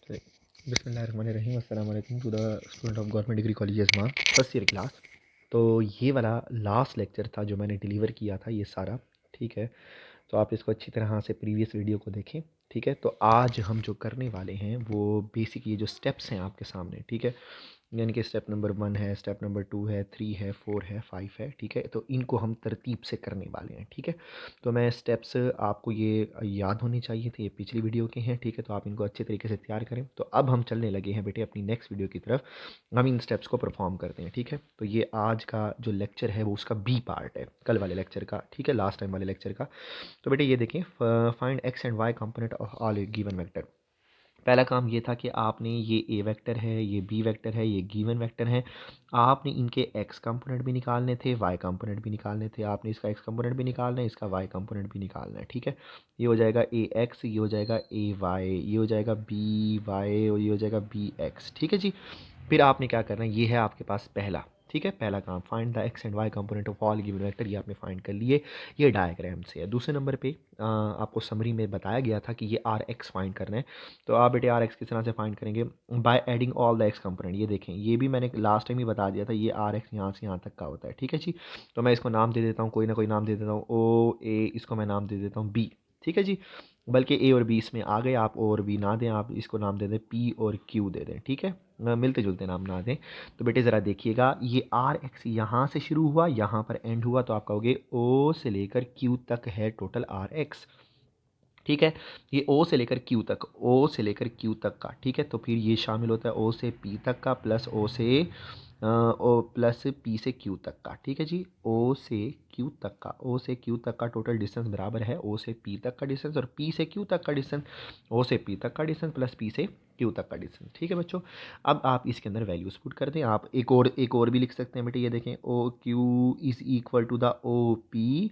बिस्मिल्लाहिर्रहमानिर्रहीम अस्सलाम वालेकुम to the student of government degree college एजमा फर्स्ट ईयर क्लास। तो ये वाला लास्ट लेक्चर था जो मैंने डिलीवर किया था ये सारा, ठीक है। तो आप इसको अच्छी तरह से प्रीवियस वीडियो को देखें, ठीक है। तो आज हम जो करने वाले हैं वो बेसिक ये जो स्टेप्स हैं आपके सामने, ठीक है। यानी कि स्टेप नंबर 1 है, स्टेप नंबर 2 है, 3 है, 4 है, 5 है, ठीक है। तो इनको हम तरतीब से करने वाले हैं, ठीक है। तो मैं स्टेप्स आपको ये याद होने चाहिए थे, ये पिछली वीडियो के हैं, ठीक है। तो आप इनको अच्छे तरीके से तैयार करें। तो अब हम चलने लगे हैं बेटे अपनी नेक्स्ट वीडियो की तरफ। हम इन स्टेप्स को परफॉर्म करते हैं, ठीक है। तो ये आज का जो लेक्चर है वो उसका बी पार्ट है कल वाले लेक्चर का, ठीक है, लास्ट टाइम वाले लेक्चर का। तो बेटे ये देखें, find X and Y component of all given vector. पहला काम ये था कि आपने ये ए वेक्टर है, ये बी वेक्टर है, ये गिवन वेक्टर है, आपने इनके एक्स कंपोनेंट भी निकालने थे, वाई कंपोनेंट भी निकालने थे। आपने इसका एक्स कंपोनेंट भी निकालना है, इसका वाई कंपोनेंट भी निकालना है, ठीक है। ये हो जाएगा ए एक्स, ये हो जाएगा ए वाई, ये हो जाएगा बी वाई और ये हो जाएगा बी एक्स, ठीक है जी। फिर आपने क्या करना है, ये है आपके पास पहला, ठीक है, पहला काम, find the X and Y component of all given vector. ये आपने फाइंड कर लिए, ये डायग्राम से है। दूसरे नंबर पे आपको समरी में बताया गया था कि ये आर एक्स फाइंड करना है। तो आप बेटे आर एक्स किस तरह से फाइंड करेंगे, by adding all the x component. ये देखें, ये भी मैंने लास्ट टाइम ही बता दिया था, ये आर एक्स यहाँ से यहाँ तक का होता है, ठीक है जी। तो मैं इसको नाम दे देता हूँ, कोई ना कोई नाम दे देता हूँ, ओ ए, इसको मैं नाम दे देता हूँ बी, ठीक है जी। बल्कि ए और बी इसमें आ गए, आप ओ और बी ना दें, आप इसको नाम दे दें पी और क्यू दे दें, ठीक है, मिलते जुलते नाम ना दें। तो बेटे ज़रा देखिएगा, ये आर एक्स यहाँ से शुरू हुआ, यहाँ पर एंड हुआ, तो आप कहोगे ओ से लेकर क्यू तक है टोटल आर एक्स, ठीक है। ये ओ से लेकर क्यू तक, ओ से लेकर क्यू तक का, ठीक है। तो फिर ये शामिल होता है ओ से पी तक का प्लस ओ से ओ प्लस पी से क्यू तक का, ठीक है जी। ओ से क्यू तक का, ओ से क्यू तक का टोटल डिस्टेंस बराबर है ओ से पी तक का डिस्टेंस और पी से क्यू तक का डिस्टेंस, ओ से पी तक का डिस्टेंस प्लस पी से क्यू तक का डिस्टेंस, ठीक है बच्चों। अब आप इसके अंदर वैल्यूज पुट कर दें। आप एक और भी लिख सकते हैं बेटे, ये देखें, O Q is equal to the O P,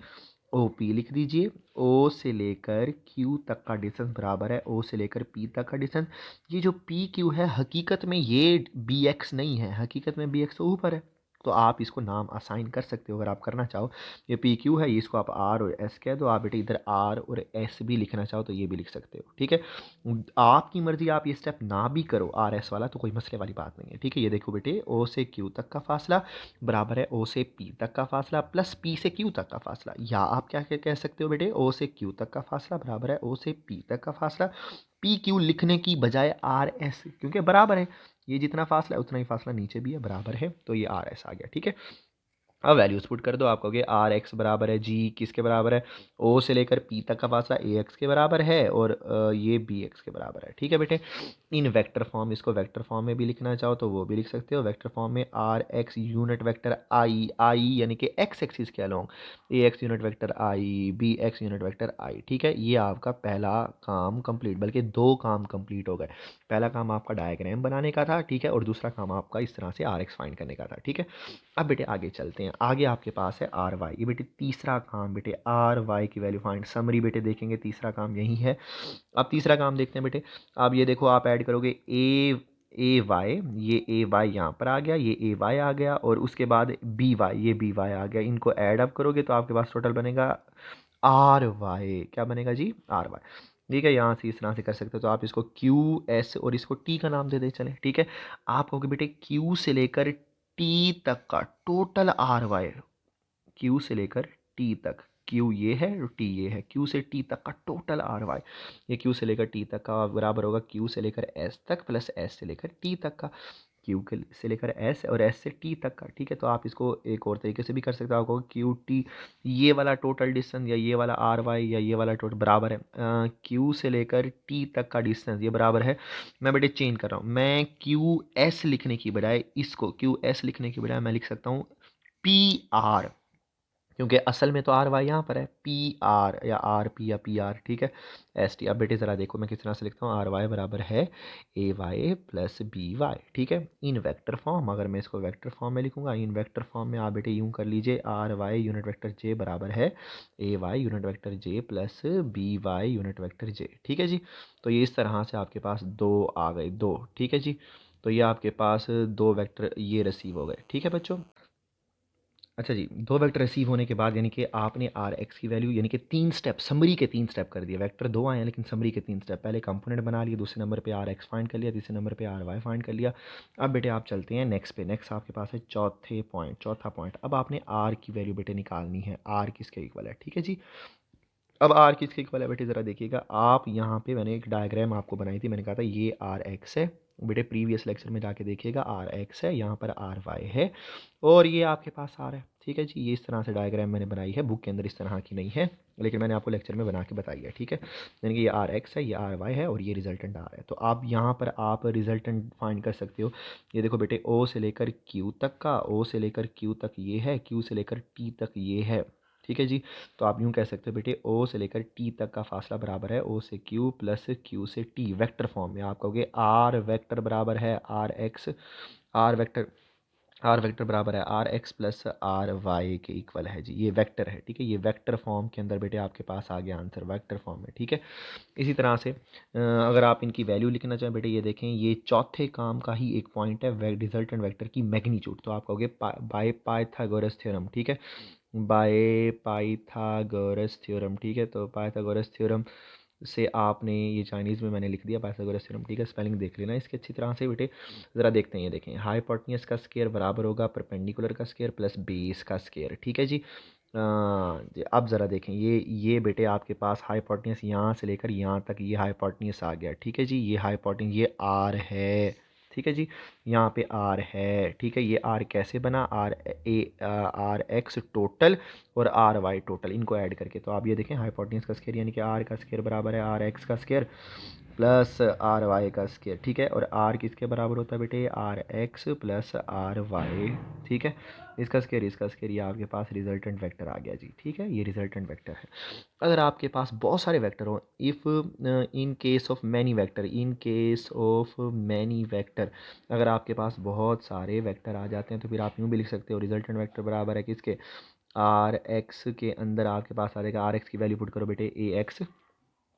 O P लिख दीजिए। ओ से लेकर क्यू तक का डिस्टेंस बराबर है ओ से लेकर पी तक का डिस्टेंस। ये जो पी क्यू है हकीकत में ये बी एक्स नहीं है, हकीकत में बी एक्स तो ऊपर है। तो आप इसको नाम असाइन कर सकते हो अगर आप करना चाहो। ये पी क्यू है, इसको आप आर और एस कह दो। आप बेटे इधर आर और एस भी लिखना चाहो तो ये भी लिख सकते हो, ठीक है। आपकी मर्जी, आप ये स्टेप ना भी करो आर एस वाला तो कोई मसले वाली बात नहीं है, ठीक है। ये देखो बेटे, ओ से क्यू तक का फासला बराबर है ओ से पी तक का फासला प्लस पी से क्यू तक का फासला, या आप क्या क्या कह सकते हो बेटे, ओ से क्यू तक का फासला बराबर है ओ से पी तक का फासला। पी क्यू लिखने की बजाय आर एस, क्योंकि बराबर है, ये जितना फासला है उतना ही फासला नीचे भी है, बराबर है, तो ये आर एस आ गया, ठीक है। अब वैल्यूज पुट कर दो। आप कहोगे आर एक्स बराबर है जी किसके बराबर है, ओ से लेकर पी तक का फासला ए एक्स के बराबर है और ये बी एक्स के बराबर है, ठीक है बेटे। इन वेक्टर फॉर्म, इसको वेक्टर फॉर्म में भी लिखना चाहो तो वो भी लिख सकते हो। वेक्टर फॉर्म में आर एक्स यूनिट वेक्टर आई, आई यानी कि एक्स एक्सिस के अलोंग, ए एक्स यूनिट वेक्टर आई, बी एक्स यूनिट वेक्टर आई, ठीक है। ये आपका पहला काम कंप्लीट, बल्कि दो काम कंप्लीट हो गए। पहला काम आपका डायग्राम बनाने का था, ठीक है, और दूसरा काम आपका इस तरह से आर एक्स फाइंड करने का था, ठीक है। अब बेटे आगे चलते हैं, आगे आपके पास है आर वाई। ये बेटे तीसरा काम, बेटे आर वाई की वैल्यू फाइंड, समरी बेटे देखेंगे तीसरा काम यही है। अब तीसरा काम देखते हैं बेटे। अब ये देखो, आप ऐड करोगे ए वाई, ये ए वाई यहाँ पर आ गया, ये ए वाई आ गया और उसके बाद बी वाई, ये बी वाई आ गया। इनको ऐड अप करोगे तो आपके पास टोटल बनेगा आर वाई, क्या बनेगा जी, आर वाई, ठीक है। यहाँ से इस तरह से कर सकते हो। तो आप इसको क्यू एस और इसको टी का नाम दे दे चले, ठीक है। आप कहोगे बेटे क्यू से लेकर टी तक का टोटल आर वाई, क्यू से लेकर टी तक, क्यू ये है और टी ये है, क्यू से टी तक का टोटल आर वाई, ये क्यू से लेकर टी तक का बराबर होगा क्यू से लेकर एस तक प्लस एस से लेकर टी तक का, क्यू के से लेकर एस और एस से टी तक का, ठीक है। तो आप इसको एक और तरीके से भी कर सकते हो। आपको क्यू टी, ये वाला टोटल डिस्टेंस या ये वाला आर वाई या ये वाला टोटल बराबर है क्यू से लेकर टी तक का डिस्टेंस, ये बराबर है, मैं बेटे चेंज कर रहा हूँ, मैं क्यू एस लिखने की बजाय, इसको क्यू एस लिखने की बजाय मैं लिख सकता हूँ पी आर, क्योंकि असल में तो आर वाई यहाँ पर है, पी आर या आर पी या पी आर, ठीक है, एस टी। अब बेटे ज़रा देखो मैं किस तरह से लिखता हूँ, आर वाई बराबर है A Y plus B Y, ठीक है। इन वेक्टर फॉर्म, अगर मैं इसको वेक्टर फॉर्म में लिखूंगा, इन वेक्टर फॉर्म में आप बेटे यूँ कर लीजिए, R Y unit vector J बराबर है A Y unit vector J plus B Y unit vector J, ठीक है जी। तो ये इस तरह से आपके पास दो आ गए, दो, ठीक है जी। तो ये आपके पास दो वेक्टर ये रिसीव हो गए, ठीक है बच्चों। अच्छा जी, 2 वेक्टर रिसीव होने के बाद यानी कि आपने आर एक्स की वैल्यू यानी कि 3 स्टेप समरी के 3 स्टेप कर दिए। वेक्टर 2 आए हैं लेकिन समरी के 3 स्टेप। पहले कंपोनेंट बना लिए, दूसरे नंबर पे आर एक्स फाइंड कर लिया, तीसरे नंबर पे आर वाई फाइंड कर लिया। अब बेटे आप चलते हैं नेक्स्ट पे। नेक्स्ट आपके पास है चौथा पॉइंट। अब आपने आर की वैल्यू बेटे निकालनी है। आर किसके इक्वल है? ठीक है जी। अब आर किसके इक्वल है बेटे ज़रा देखिएगा आप। यहाँ पे मैंने एक डायग्राम आपको बनाई थी, मैंने कहा था ये आर एक्स है बेटे। प्रीवियस लेक्चर में जाके देखिएगा, आर एक्स है, यहाँ पर आर वाई है और ये आपके पास आर है। ठीक है जी, ये इस तरह से डायग्राम मैंने बनाई है, बुक के अंदर इस तरह की नहीं है लेकिन मैंने आपको लेक्चर में बना के बताई है। ठीक है, यानी कि ये आर एक्स है, ये आर वाई है और ये रिजल्टेंट आर है। तो आप यहाँ पर आप रिजल्टेंट फाइंड कर सकते हो। ये देखो बेटे, ओ से लेकर क्यू तक का, ओ से लेकर क्यू तक ये है, क्यू से लेकर टी तक ये है। ठीक है जी। तो आप यूँ कह सकते हो बेटे, ओ से लेकर टी तक का फासला बराबर है ओ से क्यू प्लस क्यू से टी। वेक्टर फॉर्म में आप कहोगे आर वेक्टर बराबर है R X, R vector R vector बराबर है R X plus R Y के इक्वल है जी। ये वेक्टर है। ठीक है, ये वेक्टर फॉर्म के अंदर बेटे आपके पास आ गया आंसर वेक्टर फॉर्म में। ठीक है, इसी तरह से अगर आप इनकी वैल्यू लिखना चाहें बेटे, ये देखें ये चौथे काम का ही एक पॉइंट है, रिजल्टेंट वेक्टर की मैग्नीट्यूड। तो आप कहोगे बाय पाइथागोरस थ्योरम। ठीक है, बाय पाइथागोरस थ्योरम। ठीक है, तो पाइथागोरस थ्योरम से आपने ये चाइनीज़ में मैंने लिख दिया पाइथागोरस थ्योरम। ठीक है, स्पेलिंग देख लेना इसकी अच्छी तरह से बेटे। ज़रा देखते हैं, ये देखें हाइपोटेन्यूज का स्क्वायर बराबर होगा परपेंडिकुलर का स्क्वायर प्लस बेस का स्क्वायर। ठीक है जी। अब ज़रा देखें, ये बेटे आपके पास हाइपोटेन्यूज यहाँ से लेकर यहाँ तक ये हाइपोटेन्यूज आ गया। ठीक है जी, ये हाइपोटेन्यूज ये आर है। ठीक है जी, यहाँ पे आर है। ठीक है, ये आर कैसे बना? आर एक्स टोटल और आर वाई टोटल, इनको ऐड करके। तो आप ये देखें हाइपोटेन्यूज का स्क्वायर यानी कि आर का स्क्वायर बराबर है आर एक्स का स्क्वायर प्लस आर वाई का स्क्वायर। ठीक है, और आर किसके बराबर होता है बेटे? R X plus R Y. ठीक है, इसका स्क्वायर, ये आपके पास रिजल्टेंट वेक्टर आ गया जी। ठीक है, ये रिजल्टेंट वेक्टर है। अगर आपके पास बहुत सारे वेक्टर हो, if in case of many vector, in case of many vector, अगर आपके पास बहुत सारे वेक्टर आ जाते हैं तो फिर आप यूँ भी लिख सकते हो रिजल्टेंट वेक्टर बराबर है किसके? आर एक्स के अंदर आपके पास आ जाएगा, आर एक्स की वैल्यू पुट करो बेटे ए एक्स।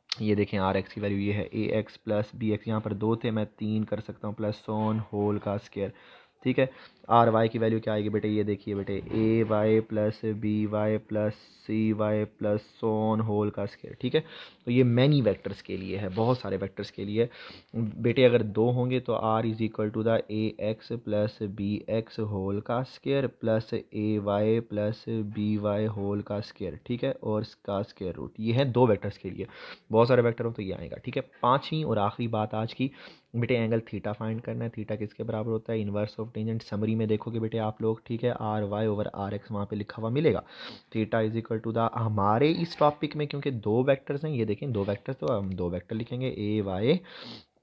ये देखें आर एक्स की वैल्यू ये है ए एक्स प्लस बी एक्स, यहाँ पर 2 थे मैं 3 कर सकता हूँ, प्लस सोन होल का स्क्वायर। ठीक है, आर वाई की वैल्यू क्या आएगी बेटे? ये देखिए बेटे A Y plus B Y plus C Y plus so on whole का स्क्वायर। ठीक है, तो ये मैनी वेक्टर्स के लिए है, बहुत सारे वेक्टर्स के लिए बेटे। अगर 2 होंगे तो R is equal to the A X plus B X whole का square plus A Y plus B Y whole का स्क्वायर। ठीक है, और इसका स्क्वायर रूट। ये है 2 वेक्टर्स के लिए, बहुत सारे वेक्टर हो तो ये आएगा। ठीक है, पांचवी और आखिरी बात आज की बेटे, एंगल थीटा फाइंड करना है। थीटा किसके बराबर होता है? Inverse of tangent. समरी में देखोगे बेटे आप लोग, ठीक है, R Y over R X वहाँ पे लिखा हुआ मिलेगा। Theta is equal to the, हमारे इस टॉपिक में क्योंकि 2 वेक्टर्स हैं, ये देखें 2 वेक्टर्स, तो हम 2 वेक्टर लिखेंगे A Y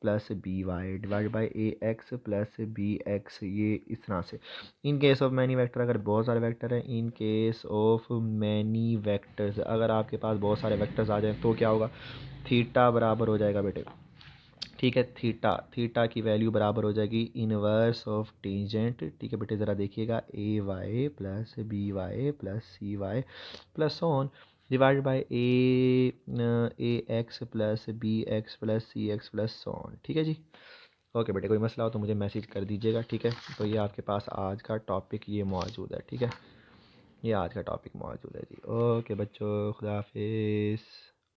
plus B Y divide by A X plus B X, ये इस तरह से। In case of many vector, अगर बहुत सारे वेक्टर हैं, in case of many vectors, अगर आपके पास बहुत सारे वेक्टर्स आ जाएं तो क्या होगा? थीटा बराबर हो जाएगा बेटे। ठीक है, थीटा की वैल्यू बराबर हो जाएगी इनवर्स ऑफ टेंजेंट। ठीक है बेटे, ज़रा देखिएगा A Y plus B Y plus C Y plus on divide by A X plus B X plus C X plus on. ठीक है जी। ओके बेटे, कोई मसला हो तो मुझे मैसेज कर दीजिएगा। ठीक है, तो ये आपके पास आज का टॉपिक ये मौजूद है। ठीक है, ये आज का टॉपिक मौजूद है जी। ओके बच्चों, खुदा हाफिज़।